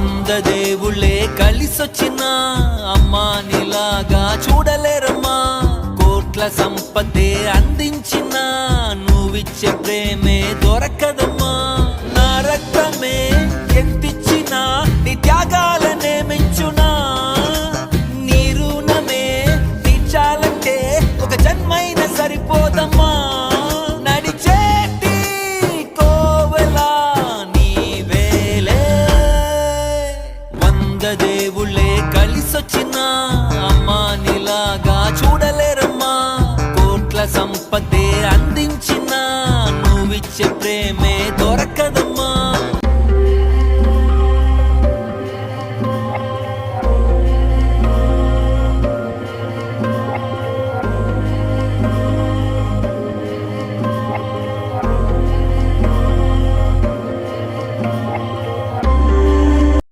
వంద దేవుళ్ళే కలిసొచ్చినా అమ్మా నీలాగా చూడలేరమ్మా. కోట్ల సంపదే అందించిన నువ్విచ్చే ప్రేమే దొరకదమ్మా. నా రక్తమే ఎంతిచ్చినా నీ త్యాగాలనే మెంచునా. నీ రుణమే తీర్చాలంటే ఒక జన్మైన సరిపోదమ్మా. నడిచేటి కోవెలా నీవేలే. వంద దేవుళ్ళే కలిసొచ్చినా అమ్మా నీలాగా